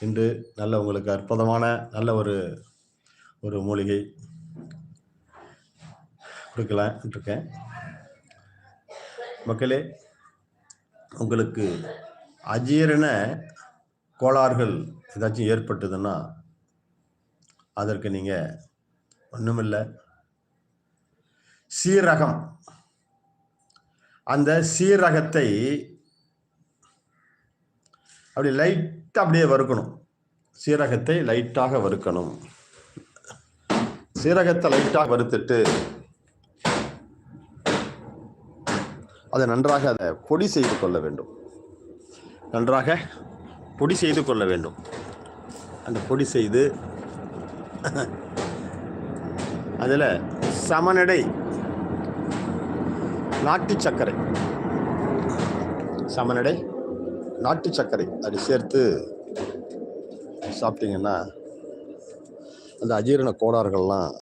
இன்று நல்ல உங்களுக்கு அற்புதமான நல்ல ஒரு ஒரு மூலிகை கொடுக்கலாம் இருக்கேன். மக்களே, உங்களுக்கு அஜீரண கோளாறுகள் ஏதாச்சும் ஏற்பட்டதுன்னா அதற்கு நீங்க ஒண்ணுமில்ல, சீரகம், அந்த சீரகத்தை அப்படி லைட்டா அப்படியே வறுக்கணும். சீரகத்தை லைட்டாக வறுக்கணும். சீரகத்தை லைட்டாக வறுத்துட்டு அதை நன்றாக அதை பொடி செய்து கொள்ள வேண்டும். நன்றாக பொடி செய்து கொள்ள வேண்டும். அந்த பொடி செய்து அதில் சமநடை நாட்டு சர்க்கரை, சமநடை நாட்டு சர்க்கரை அது சேர்த்து சாப்பிட்டீங்கன்னா அந்த அஜீரண கோளாறுகள்லாம்